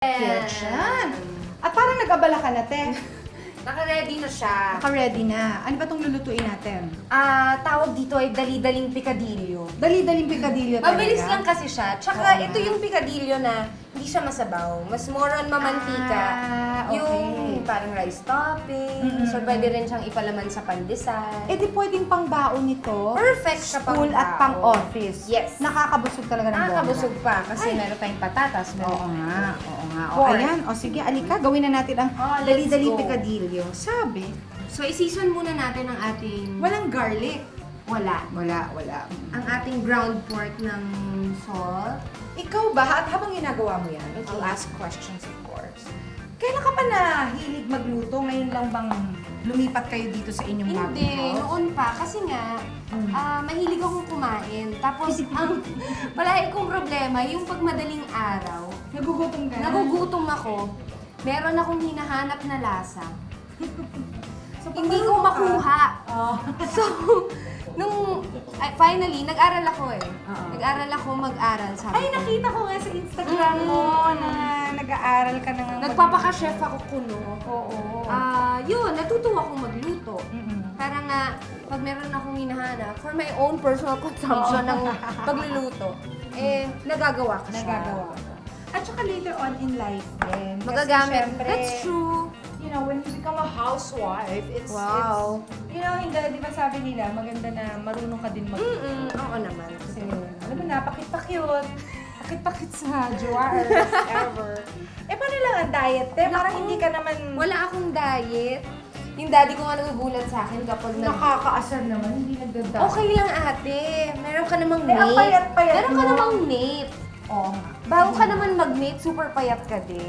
Yan. At parang nag-abala ka na, te. Naka-ready na siya. Naka-ready na. Ano ba itong lulutuin natin? Tawag dito ay dali-daling picadillo. Dali-daling picadillo talaga. Mabilis lang kasi siya. Tsaka Oo ito nga. yung picadillo na hindi siya masabaw. Mas more on mamantika. Okay. Yung parang rice topping. So, pwede rin siyang ipalaman sa pandesal. Eh di pwedeng pang-baon nito. Perfect siya pang School at pang-office. Yes. Nakakabusog talaga ng Nakakabusog bongga. pa kasi Ay. meron tayong patatas. Oo nga, oo nga. O, Pork. ayan. O sige, alika. Gawin na natin ang Oh, let's dali-dali go. picadillo. Sabi, So, i-season muna natin ang ating... walang garlic. Wala. Wala. Ang ating ground pork ng salt. Ikaw ba, at habang ginagawa mo yan, Okay. I'll ask questions of course. Kailan ka pa nahilig magluto? Ngayon lang bang lumipat kayo dito sa inyong bagong Hindi, house? noon pa. Kasi nga, mahilig akong kumain. Tapos, ang palagi kong problema, yung pag madaling araw, Nagugutom ka na? nagugutom ako, meron akong hinahanap na lasa. So, Hindi paano ko ka? makuha. Oh. So, finally, nag-aral ako eh. Oo. Nag-aral ako mag-aral. Sabi Ay, ko. nakita ko nga sa Instagram mo na nag-aaral ka na nga. Nagpapaka-chef ako kuno. Oo. Yun, natutuwa akong magluto. Mm-mm. Para nga, pag meron akong hinahanap, for my own personal consumption ng pagluluto, nagagawa ko siya. Nagagawa ko. At saka later on in life din. Kasi Magagamit. syempre, That's true. You know, when you become a housewife, it's, Wow. you know, hindi, di ba sabi nila, maganda na marunong ka din mag Oo naman. Kasi, alam mo na, pakit-pakit. Pakit-pakit sa jar, ever. Eh, paano lang ang diet, te? Parang hindi ka naman Wala akong diet. Yung daddy ko nga nagugulat sa akin kapag nakakaasar naman, hindi nagda-diet. Okay lang ate. Meron ka namang Eh, ang mate. payat-payat Meron ka mo. namang mate. Oo. Bago ka naman mag-mate, super payat ka din.